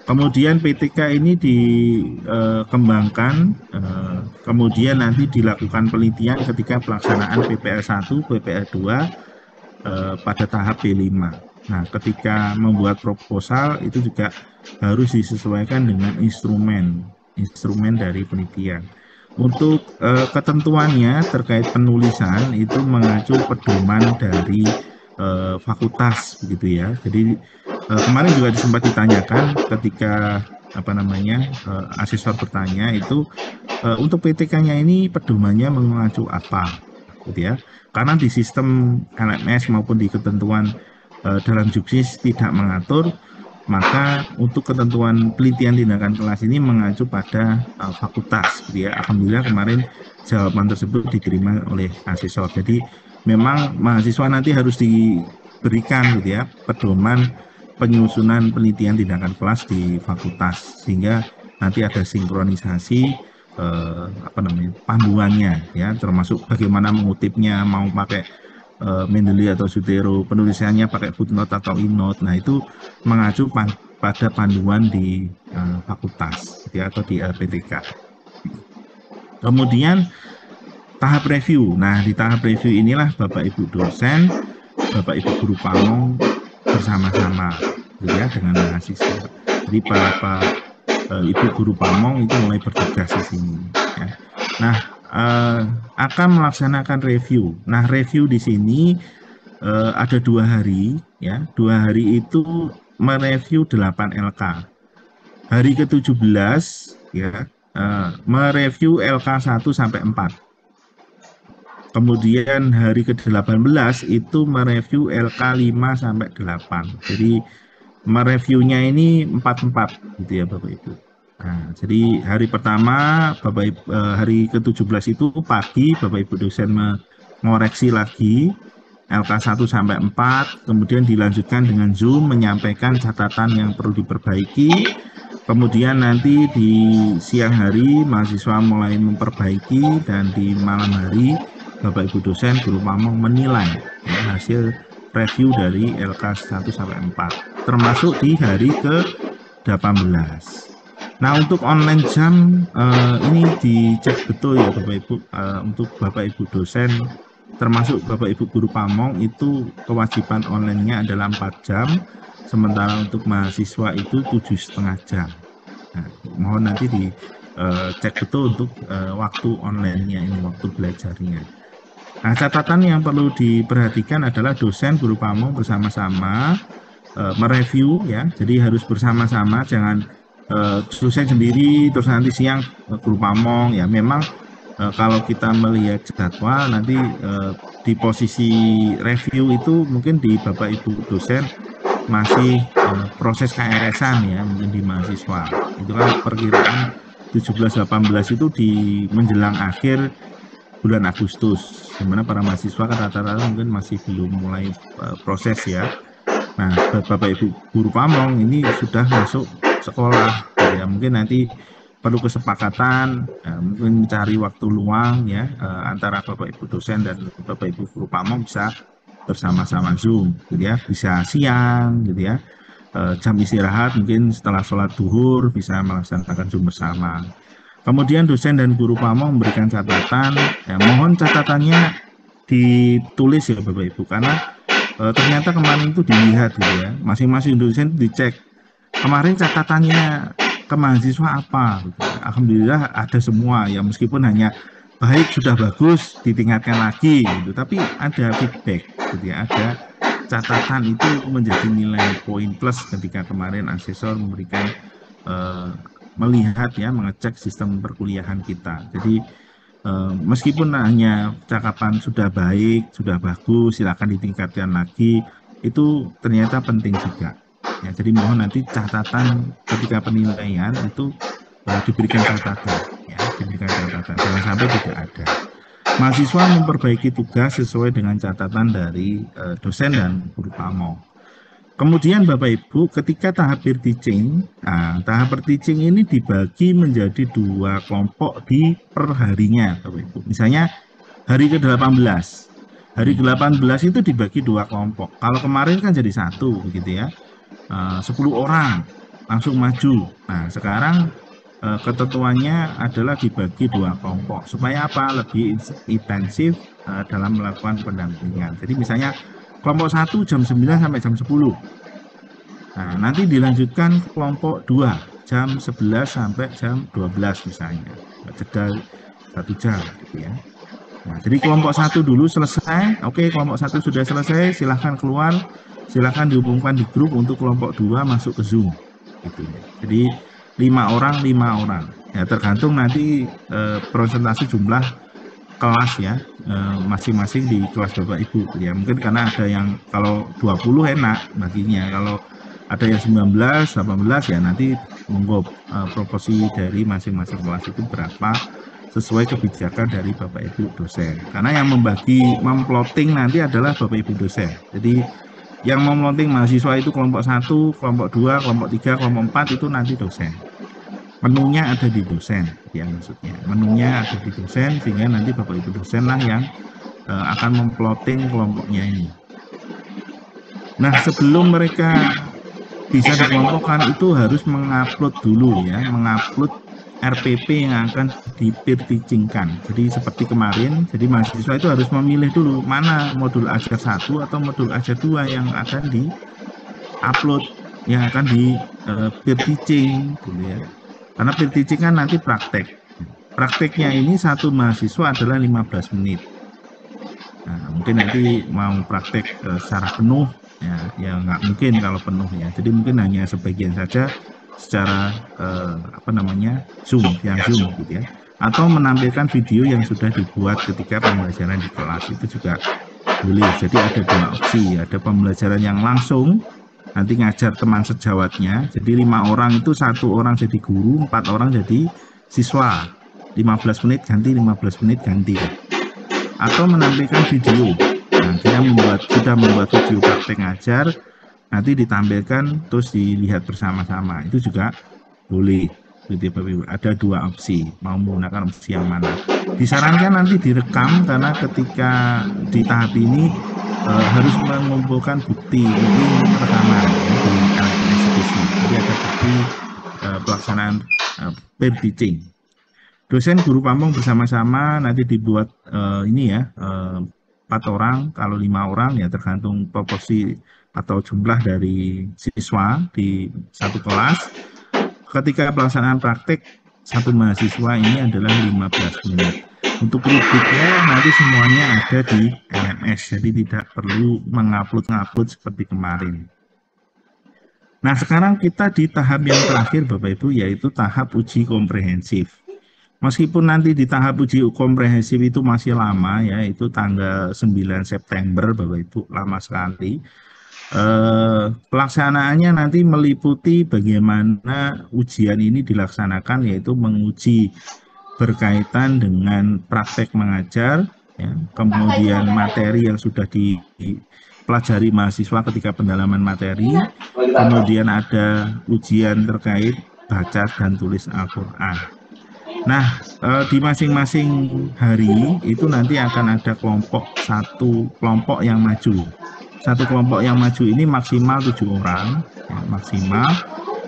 Kemudian PTK ini dikembangkan, kemudian nanti dilakukan penelitian ketika pelaksanaan PPL 1, PPL 2 pada tahap B5. Nah, ketika membuat proposal itu juga harus disesuaikan dengan instrumen dari penelitian. Untuk ketentuannya terkait penulisan itu mengacu pedoman dari fakultas begitu ya. Jadi kemarin juga sempat ditanyakan ketika asesor bertanya itu untuk PTK-nya ini pedomannya mengacu apa gitu ya. Karena di sistem LMS maupun di ketentuan dalam JUPSIS tidak mengatur, maka untuk ketentuan penelitian tindakan kelas ini mengacu pada fakultas gitu ya. Alhamdulillah kemarin jawaban tersebut diterima oleh asesor. Jadi memang mahasiswa nanti harus diberikan gitu ya pedoman penyusunan penelitian tindakan kelas di fakultas sehingga nanti ada sinkronisasi panduannya ya, termasuk bagaimana mengutipnya, mau pakai Mendeley atau Sutero, penulisannya pakai footnote atau endnote. Nah, itu mengacu pada panduan di fakultas ya, atau di LPTK. Kemudian tahap review. Nah, di tahap review inilah Bapak Ibu dosen, Bapak Ibu guru pamong bersama-sama gitu ya dengan mahasiswa. Jadi para Ibu guru pamong itu mulai bertugas di sini ya. Nah, akan melaksanakan review. Nah, review di sini ada 2 hari ya. 2 hari itu mereview 8 LK. Hari ke-17 ya mereview LK 1 sampai 4. Kemudian hari ke-18 itu mereview LK 5 sampai 8. Jadi mereviewnya ini 4-4 gitu ya Bapak Ibu. Nah, jadi hari pertama hari ke-17 itu pagi Bapak Ibu dosen mengoreksi lagi LK 1 sampai 4, kemudian dilanjutkan dengan Zoom menyampaikan catatan yang perlu diperbaiki. Kemudian nanti di siang hari mahasiswa mulai memperbaiki dan di malam hari Bapak Ibu dosen guru pamong menilai ya, hasil review dari LK 1 sampai 4 termasuk di hari ke-18. Nah, untuk online jam ini dicek betul ya Bapak Ibu, untuk Bapak Ibu dosen termasuk Bapak Ibu guru pamong itu kewajiban online-nya adalah 4 jam, sementara untuk mahasiswa itu 7,5 jam. Nah, mohon nanti dicek betul untuk waktu online-nya ini, waktu belajarnya. Nah, catatan yang perlu diperhatikan adalah dosen guru pamong bersama-sama mereview ya, jadi harus bersama-sama, jangan dosen sendiri terus nanti siang guru pamong ya. Memang kalau kita melihat jadwal nanti di posisi review itu mungkin di Bapak Ibu dosen masih proses KRS-an ya, mungkin di mahasiswa itu kan perkiraan 17-18 itu di menjelang akhir bulan Agustus, di mana para mahasiswa kan rata-rata mungkin masih belum mulai proses ya. Nah, Bapak Ibu guru pamong ini sudah masuk sekolah ya, mungkin nanti perlu kesepakatan mungkin mencari waktu luang ya antara Bapak Ibu dosen dan Bapak Ibu guru pamong bisa bersama-sama Zoom gitu ya, bisa siang gitu ya, jam istirahat mungkin setelah sholat duhur bisa melaksanakan Zoom bersama. Kemudian dosen dan guru pamong memberikan catatan, ya, mohon catatannya ditulis ya Bapak Ibu, karena ternyata kemarin itu dilihat gitu ya, masing-masing dosen dicek kemarin catatannya ke mahasiswa apa gitu. Alhamdulillah ada semua ya, meskipun hanya baik sudah bagus ditingkatkan lagi gitu, tapi ada feedback gitu ya, ada catatan itu menjadi nilai poin plus ketika kemarin asesor memberikan melihat ya, mengecek sistem perkuliahan kita. Jadi meskipun hanya cakapan sudah baik, sudah bagus, silakan ditingkatkan lagi, itu ternyata penting juga. Ya, jadi mohon nanti catatan ketika penilaian itu diberikan catatan, ya, diberikan catatan, jangan sampai tidak ada. Mahasiswa memperbaiki tugas sesuai dengan catatan dari dosen dan guru pamong. Kemudian Bapak Ibu, ketika tahap peer teaching, nah, tahap peer teaching ini dibagi menjadi 2 kelompok di perharinya, Bapak Ibu. Misalnya hari ke-18. Hari ke-18 itu dibagi 2 kelompok. Kalau kemarin kan jadi 1 begitu ya. 10 orang langsung maju. Nah, sekarang ketentuannya adalah dibagi 2 kelompok. Supaya apa? Lebih intensif dalam melakukan pendampingan. Jadi misalnya kelompok 1 jam 9 sampai jam 10. Nah, nanti dilanjutkan kelompok 2 jam 11 sampai jam 12 misalnya. Jeda 1 jam gitu ya. Nah, jadi kelompok 1 dulu selesai. Oke, kelompok 1 sudah selesai, silahkan keluar. Silahkan dihubungkan di grup untuk kelompok 2 masuk ke Zoom. Gitu ya. Jadi 5 orang, 5 orang. Ya, tergantung nanti presentasi jumlah kelas ya, masing-masing di kelas Bapak Ibu. Ya, mungkin karena ada yang kalau 20 enak baginya. Kalau ada yang 19, 18 ya nanti monggo proporsi dari masing-masing kelas itu berapa sesuai kebijakan dari Bapak Ibu dosen. Karena yang memplotting nanti adalah Bapak Ibu dosen. Jadi yang memplotting mahasiswa itu kelompok 1, kelompok 2, kelompok 3, kelompok 4 itu nanti dosen. Menunya ada di dosen, ya maksudnya. Menunya ada di dosen sehingga nanti Bapak Ibu dosen lah yang akan memplotting kelompoknya ini. Nah, sebelum mereka bisa dikelompokkan itu harus mengupload dulu ya, mengupload RPP yang akan di peer teaching-kan. Jadi seperti kemarin, jadi mahasiswa itu harus memilih dulu mana modul ajar 1 atau modul ajar 2 yang akan di-upload, yang akan di peer teaching gitu ya. Karena peer teaching kan nanti praktek. Prakteknya ini satu mahasiswa adalah 15 menit. Nah, mungkin nanti mau praktek secara penuh ya nggak mungkin kalau penuh ya. Jadi mungkin hanya sebagian saja secara Zoom gitu ya. Atau menampilkan video yang sudah dibuat ketika pembelajaran di kelas itu juga boleh. Jadi ada 2 opsi, ada pembelajaran yang langsung nanti ngajar teman sejawatnya. Jadi 5 orang itu 1 orang jadi guru, 4 orang jadi siswa. 15 menit ganti, 15 menit ganti. Atau menampilkan video. Nah, dia sudah membuat video praktek ngajar, nanti ditampilkan terus dilihat bersama-sama. Itu juga boleh. Ada 2 opsi, mau menggunakan opsi yang mana. Disarankan nanti direkam karena ketika di tahap ini harus mengumpulkan bukti rekaman ya, di eksekusi. Jadi ada bukti pelaksanaan peer teaching. Dosen guru pamong bersama-sama nanti dibuat ini ya 4 orang, kalau 5 orang ya tergantung proporsi atau jumlah dari siswa di satu kelas. Ketika pelaksanaan praktek satu mahasiswa ini adalah 15 menit. Untuk rubriknya nanti semuanya ada di LMS, jadi tidak perlu mengupload seperti kemarin. Nah, sekarang kita di tahap yang terakhir Bapak Ibu, yaitu tahap uji komprehensif. Meskipun nanti di tahap uji komprehensif itu masih lama ya, itu tanggal 9 September Bapak Ibu, lama sekali. Pelaksanaannya nanti meliputi bagaimana ujian ini dilaksanakan, yaitu menguji berkaitan dengan praktek mengajar, ya, kemudian materi yang sudah dipelajari mahasiswa ketika pendalaman materi, kemudian ada ujian terkait baca dan tulis Al-Quran. Nah, di masing-masing hari itu nanti akan ada satu kelompok yang maju. Satu kelompok yang maju ini maksimal 7 orang, ya, maksimal.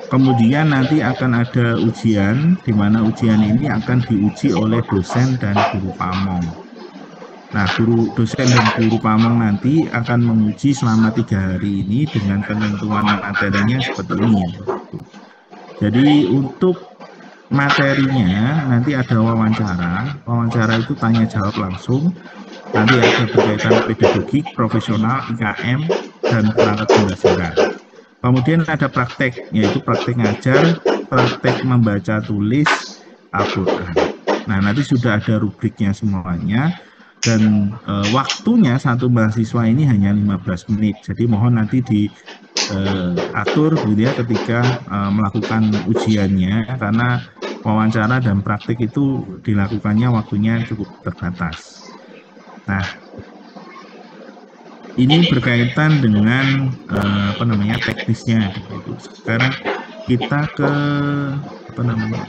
Kemudian nanti akan ada ujian, di mana ujian ini akan diuji oleh dosen dan guru pamong. Nah, dosen dan guru pamong nanti akan menguji selama 3 hari ini dengan ketentuan materinya seperti ini. Jadi untuk materinya nanti ada wawancara itu tanya jawab langsung, nanti ada berkaitan pedagogik, profesional, IKM, dan perangkat pembelajaran. Kemudian ada praktek, yaitu praktek ngajar, praktek membaca tulis Al-Quran. Nah, nanti sudah ada rubriknya semuanya, dan waktunya satu mahasiswa ini hanya 15 menit, jadi mohon nanti diatur gitu ya ketika melakukan ujiannya, karena wawancara dan praktik itu dilakukannya waktunya cukup terbatas. Nah, ini berkaitan dengan teknisnya gitu. Sekarang kita ke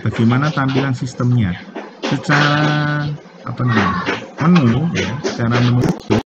bagaimana tampilan sistemnya secara menu ya, secara menu